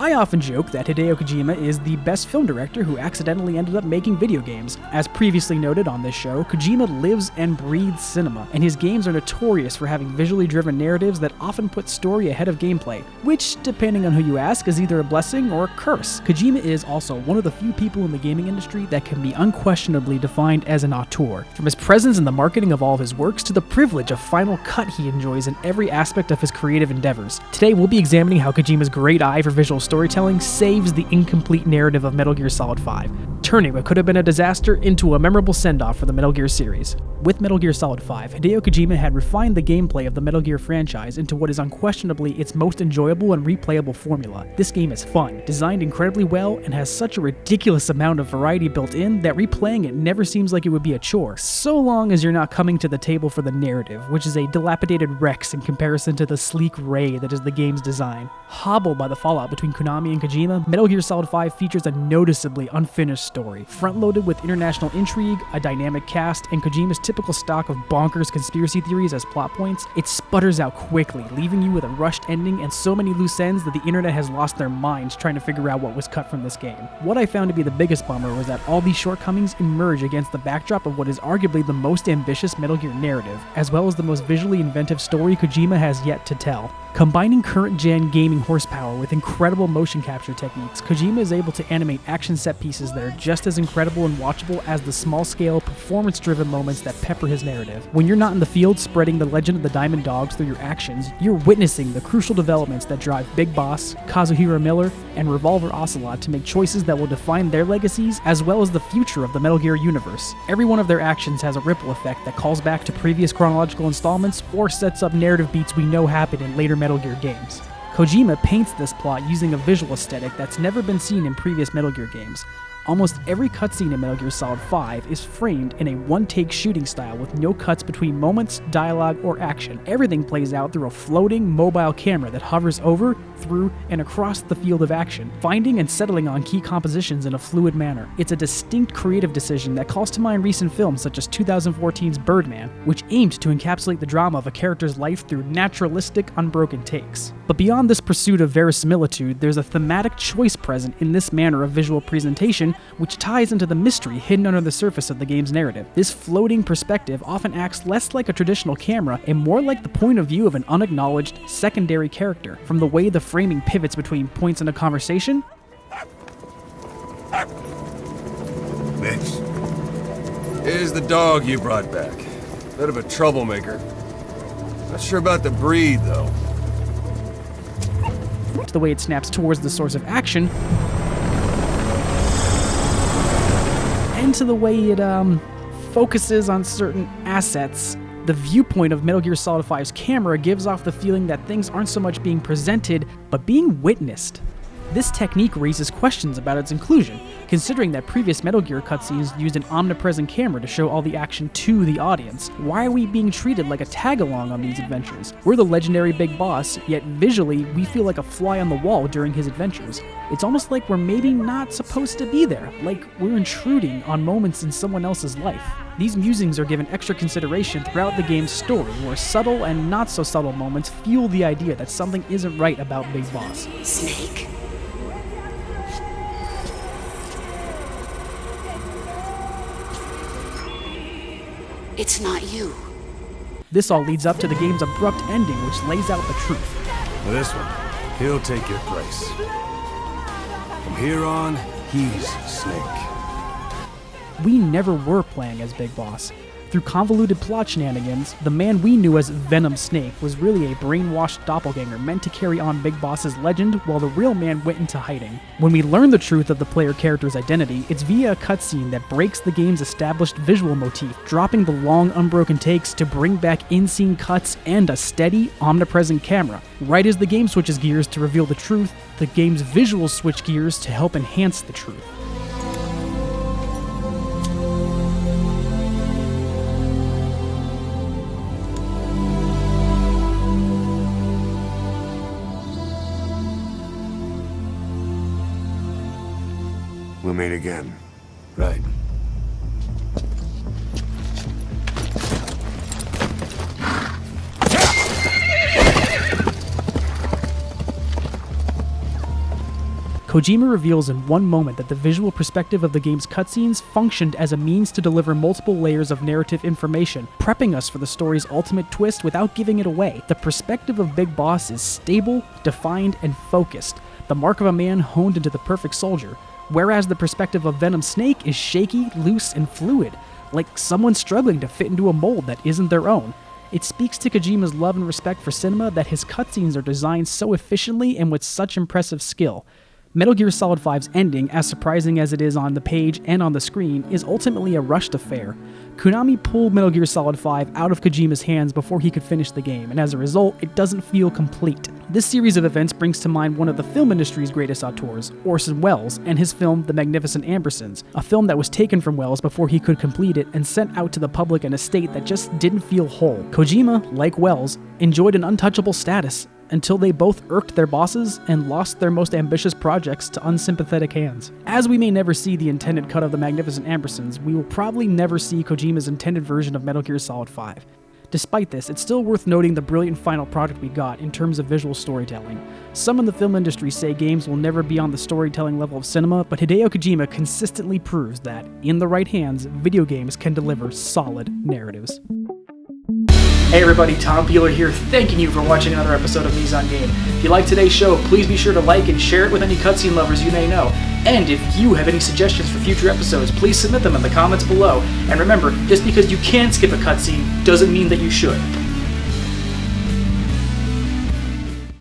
I often joke that Hideo Kojima is the best film director who accidentally ended up making video games. As previously noted on this show, Kojima lives and breathes cinema, and his games are notorious for having visually driven narratives that often put story ahead of gameplay, which, depending on who you ask, is either a blessing or a curse. Kojima is also one of the few people in the gaming industry that can be unquestionably defined as an auteur. From his presence in the marketing of all of his works to the privilege of Final Cut he enjoys in every aspect of his creative endeavors. Today we'll be examining how Kojima's great eye for visual storytelling saves the incomplete narrative of Metal Gear Solid 5, turning what could have been a disaster into a memorable send-off for the Metal Gear series. With Metal Gear Solid 5, Hideo Kojima had refined the gameplay of the Metal Gear franchise into what is unquestionably its most enjoyable and replayable formula. This game is fun, designed incredibly well, and has such a ridiculous amount of variety built in that replaying it never seems like it would be a chore, so long as you're not coming to the table for the narrative, which is a dilapidated Rex in comparison to the sleek Ray that is the game's design. Hobbled by the fallout between Konami and Kojima, Metal Gear Solid 5 features a noticeably unfinished story, front-loaded with international intrigue, a dynamic cast, and Kojima's typical stock of bonkers conspiracy theories as plot points. It sputters out quickly, leaving you with a rushed ending and so many loose ends that the internet has lost their minds trying to figure out what was cut from this game. What I found to be the biggest bummer was that all these shortcomings emerge against the backdrop of what is arguably the most ambitious Metal Gear narrative, as well as the most visually inventive story Kojima has yet to tell. Combining current-gen gaming horsepower with incredible motion capture techniques, Kojima is able to animate action set pieces that are just as incredible and watchable as the small-scale, performance-driven moments that pepper his narrative. When you're not in the field spreading the legend of the Diamond Dogs through your actions, you're witnessing the crucial developments that drive Big Boss, Kazuhira Miller, and Revolver Ocelot to make choices that will define their legacies as well as the future of the Metal Gear universe. Every one of their actions has a ripple effect that calls back to previous chronological installments or sets up narrative beats we know happen in later Metal Gear games. Kojima paints this plot using a visual aesthetic that's never been seen in previous Metal Gear games. Almost every cutscene in Metal Gear Solid 5 is framed in a one-take shooting style with no cuts between moments, dialogue, or action. Everything plays out through a floating, mobile camera that hovers over, through, and across the field of action, finding and settling on key compositions in a fluid manner. It's a distinct creative decision that calls to mind recent films such as 2014's Birdman, which aimed to encapsulate the drama of a character's life through naturalistic, unbroken takes. But beyond this pursuit of verisimilitude, there's a thematic choice present in this manner of visual presentation which ties into the mystery hidden under the surface of the game's narrative. This floating perspective often acts less like a traditional camera and more like the point of view of an unacknowledged, secondary character, from the way the framing pivots between points in a conversation. Mitch, here's the dog you brought back. Bit of a troublemaker. Not sure about the breed, though. To the way it snaps towards the source of action, and to the way it focuses on certain assets. The viewpoint of Metal Gear Solid 5's camera gives off the feeling that things aren't so much being presented, but being witnessed. This technique raises questions about its inclusion, considering that previous Metal Gear cutscenes used an omnipresent camera to show all the action to the audience. Why are we being treated like a tag-along on these adventures? We're the legendary Big Boss, yet visually we feel like a fly on the wall during his adventures. It's almost like we're maybe not supposed to be there, like we're intruding on moments in someone else's life. These musings are given extra consideration throughout the game's story, where subtle and not so subtle moments fuel the idea that something isn't right about Big Boss. Snake. It's not you. This all leads up to the game's abrupt ending, which lays out the truth. This one, he'll take your place. From here on, he's Snake. We never were playing as Big Boss. Through convoluted plot shenanigans, the man we knew as Venom Snake was really a brainwashed doppelganger meant to carry on Big Boss's legend while the real man went into hiding. When we learn the truth of the player character's identity, it's via a cutscene that breaks the game's established visual motif, dropping the long, unbroken takes to bring back in-scene cuts and a steady, omnipresent camera. Right as the game switches gears to reveal the truth, the game's visuals switch gears to help enhance the truth. We'll meet again. Right. Kojima reveals in one moment that the visual perspective of the game's cutscenes functioned as a means to deliver multiple layers of narrative information, prepping us for the story's ultimate twist without giving it away. The perspective of Big Boss is stable, defined, and focused, the mark of a man honed into the perfect soldier, whereas the perspective of Venom Snake is shaky, loose, and fluid, like someone struggling to fit into a mold that isn't their own. It speaks to Kojima's love and respect for cinema that his cutscenes are designed so efficiently and with such impressive skill. Metal Gear Solid 5's ending, as surprising as it is on the page and on the screen, is ultimately a rushed affair. Konami pulled Metal Gear Solid 5 out of Kojima's hands before he could finish the game, and as a result, it doesn't feel complete. This series of events brings to mind one of the film industry's greatest auteurs, Orson Welles, and his film The Magnificent Ambersons, a film that was taken from Welles before he could complete it and sent out to the public in a state that just didn't feel whole. Kojima, like Welles, enjoyed an untouchable status, until they both irked their bosses and lost their most ambitious projects to unsympathetic hands. As we may never see the intended cut of The Magnificent Ambersons, we will probably never see Kojima's intended version of Metal Gear Solid 5. Despite this, it's still worth noting the brilliant final product we got in terms of visual storytelling. Some in the film industry say games will never be on the storytelling level of cinema, but Hideo Kojima consistently proves that, in the right hands, video games can deliver solid narratives. Hey everybody, Tom Peeler here, thanking you for watching another episode of Mise-En-Game. If you like today's show, please be sure to like and share it with any cutscene lovers you may know. And if you have any suggestions for future episodes, please submit them in the comments below. And remember, just because you can skip a cutscene doesn't mean that you should.